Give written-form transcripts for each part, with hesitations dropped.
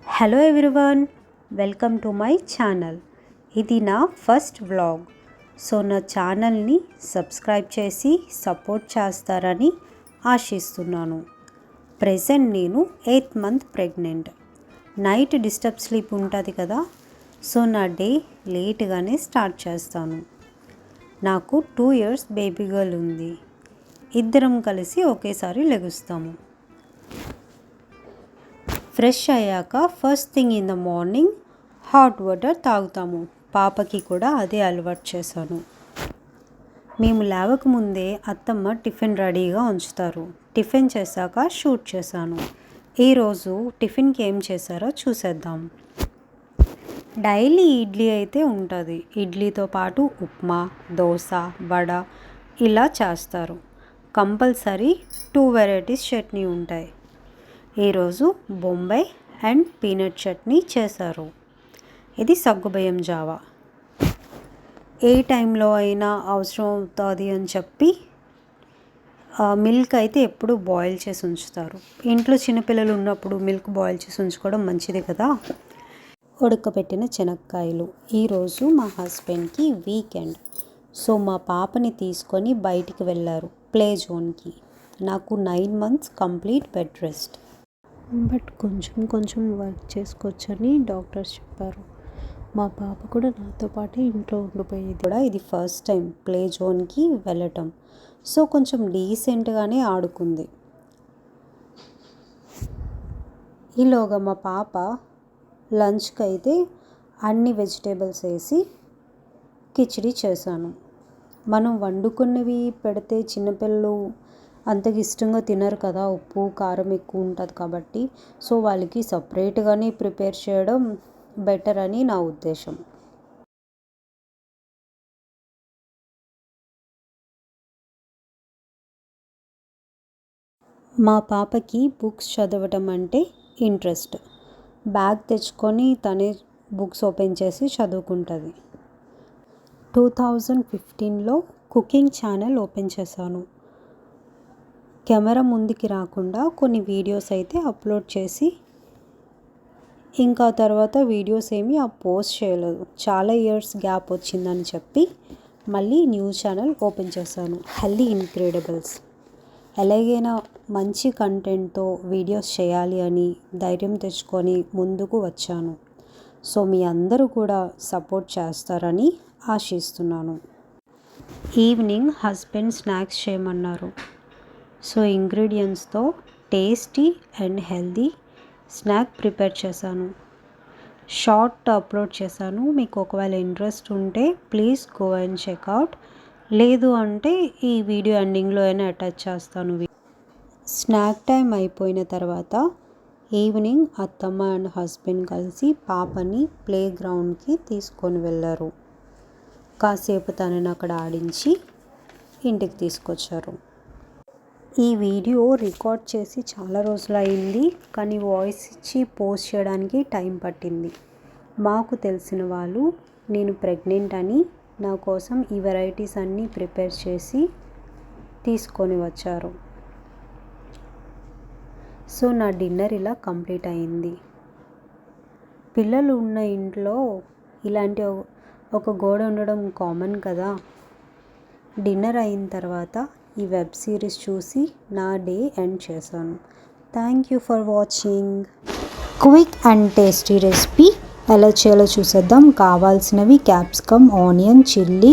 Hello everyone, welcome to my channel. ఇది నా first vlog. So నా ఛానల్ని సబ్స్క్రైబ్ చేసి సపోర్ట్ చేస్తారని ఆశిస్తున్నాను. ప్రెజెంట్ నేను 8th month pregnant. Night disturb sleep ఉంటుంది కదా, సో నా డే లేట్గానే స్టార్ట్ చేస్తాను. నాకు 2 years బేబీ గర్ల్ ఉంది. ఇద్దరం కలిసి ఒకేసారి లెగుస్తాము. ఫ్రెష్ అయ్యాక first thing in the morning hot water తాగుతాము. పాపకి కూడా అదే అలవాటు చేశాను. మేము లేవకముందే అత్తమ్మ టిఫిన్ రెడీగా ఉంచుతారు. టిఫిన్ చేశాక షూట్ చేశాను. ఈరోజు టిఫిన్కి ఏం చేశారో చూసేద్దాం. డైలీ ఇడ్లీ అయితే ఉంటుంది. ఇడ్లీతో పాటు ఉప్మా, దోశ, వడ ఇలా చేస్తారు. కంపల్సరీ 2 varieties చట్నీ ఉంటాయి. ఈరోజు బొంబాయి అండ్ పీనట్ చట్నీ చేశారు. ఇది సగ్గుబియ్యం జావా. ఏ టైంలో అయినా అవసరం అవుతుంది అని చెప్పి మిల్క్ అయితే ఎప్పుడు బాయిల్ చేసి ఉంచుతారు. ఇంట్లో చిన్నపిల్లలు ఉన్నప్పుడు మిల్క్ బాయిల్ చేసి ఉంచుకోవడం మంచిది కదా. ఉడకబెట్టిన శనక్కాయలు. ఈరోజు మా హస్బెండ్కి వీకెండ్, సో మా పాపని తీసుకొని బయటికి వెళ్ళారు ప్లే జోన్కి. నాకు 9 months complete bed rest, but కొంచెం వర్క్ చేసుకోవచ్చని డాక్టర్స్ చెప్పారు. మా పాప కూడా నాతో పాటు ఇంట్లో ఉండిపోయేది కూడా. ఇది ఫస్ట్ టైం ప్లే జోన్కి వెళ్ళటం, సో కొంచెం డీసెంట్గానే ఆడుకుంది. ఈలోగా మా పాప లంచ్కి అయితే అన్ని వెజిటేబుల్స్ వేసి కిచిడి చేశాను. మనం వండుకున్నవి పెడితే చిన్నపిల్లలు అంతగా ఇష్టంగా తినరు కదా, ఉప్పు కారం ఎక్కువ ఉంటుంది కాబట్టి. సో వాళ్ళకి సపరేట్గానే ప్రిపేర్ చేయడం బెటర్ అని నా ఉద్దేశం. మా పాపకి బుక్స్ చదవటం అంటే ఇంట్రెస్ట్. బ్యాగ్ తెచ్చుకొని తనే బుక్స్ ఓపెన్ చేసి చదువుకుంటుంది. 2015లో కుకింగ్ ఛానల్ ఓపెన్ చేశాను. కెమెరా ముందుకి రాకుండా కొన్ని వీడియోస్ అయితే అప్లోడ్ చేసి, ఇంకా తర్వాత వీడియోస్ ఏమీ పోస్ట్ చేయలేదు. చాలా ఇయర్స్ గ్యాప్ వచ్చిందని చెప్పి మళ్ళీ న్యూ ఛానల్ ఓపెన్ చేశాను, హెల్దీ ఇన్క్రెడిబుల్స్. ఎలాగైనా మంచి కంటెంట్తో వీడియోస్ చేయాలి అని ధైర్యం తెచ్చుకొని ముందుకు వచ్చాను. సో మీ అందరూ కూడా సపోర్ట్ చేస్తారని ఆశిస్తున్నాను. ఈవినింగ్ హస్బెండ్ స్నాక్స్ చేయమన్నారు. సో ఇంగ్రీడియంట్స్తో tasty and healthy snack prepare చేశాను. షార్ట్ అప్లోడ్ చేశాను. మీకు ఒకవేళ ఇంట్రెస్ట్ ఉంటే ప్లీజ్ గో అండ్ చెక్అవుట్. లేదు అంటే ఈ వీడియో ఎండింగ్లో అయినా అటాచ్ చేస్తాను. స్నాక్ టైం అయిపోయిన తర్వాత ఈవినింగ్ అత్తమ్మ అండ్ హస్బెండ్ కలిసి పాపని ప్లే గ్రౌండ్కి తీసుకొని వెళ్ళారు. కాసేపు తనని అక్కడ ఆడించి ఇంటికి తీసుకొచ్చారు. ఈ వీడియో రికార్డ్ చేసి చాలా రోజులు అయింది, కానీ వాయిస్ ఇచ్చి పోస్ట్ చేయడానికి టైం పట్టింది. మాకు తెలిసిన వాళ్ళు నేను ప్రెగ్నెంట్ అని నా కోసం ఈ వెరైటీస్ అన్నీ ప్రిపేర్ చేసి తీసుకొని వచ్చారు. సో నా డిన్నర్ ఇలా కంప్లీట్ అయింది. పిల్లలు ఉన్న ఇంట్లో ఇలాంటి ఒక గోడ ఉండడం కామన్ కదా. డిన్నర్ అయిన తర్వాత ఈ వెబ్ సిరీస్ చూసి నా డే ఎండ్ చేశాను. Thank you for watching. Quick and tasty recipe ఎలా చేయాలో చూసేద్దాం. కావాల్సినవి క్యాప్సికమ్, ఆనియన్, చిల్లీ,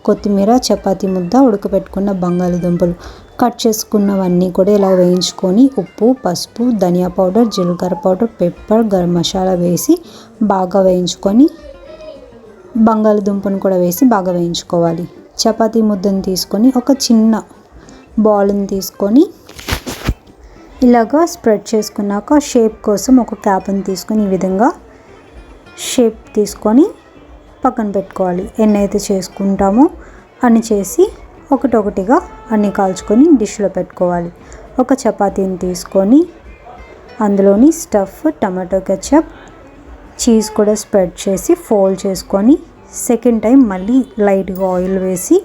కొత్తిమీర, చపాతీ ముద్ద, ఉడకబెట్టుకున్న బంగాళదుంపలు. కట్ చేసుకున్నవన్నీ కూడా ఇలా వేయించుకొని ఉప్పు, పసుపు, ధనియా పౌడర్, జీలకర్ర పౌడర్, పెప్పర్, గరం మసాలా వేసి బాగా వేయించుకొని బంగాళదుంపను కూడా వేసి బాగా వేయించుకోవాలి. చపాతీ ముద్దను తీసుకొని ఒక చిన్న బాల్ని తీసుకొని ఇలాగా స్ప్రెడ్ చేసుకున్నాక షేప్ కోసం ఒక క్యాప్ని తీసుకొని ఈ విధంగా షేప్ తీసుకొని పక్కన పెట్టుకోవాలి. ఎన్నైతే చేసుకుంటామో అన్ని చేసి ఒకటొకటిగా అన్నీ కాల్చుకొని డిష్లో పెట్టుకోవాలి. ఒక చపాతీని తీసుకొని అందులోని స్టఫ్, టమాటో కెచప్, చీజ్ కూడా స్ప్రెడ్ చేసి ఫోల్డ్ చేసుకొని సెకండ్ టైం మళ్ళీ లైట్గా ఆయిల్ వేసి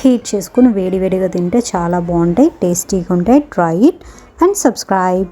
హీట్ చేసుకుని వేడివేడిగా తింటే చాలా బాగుంటాయి, టేస్టీగా ఉంటాయి. Try it and subscribe.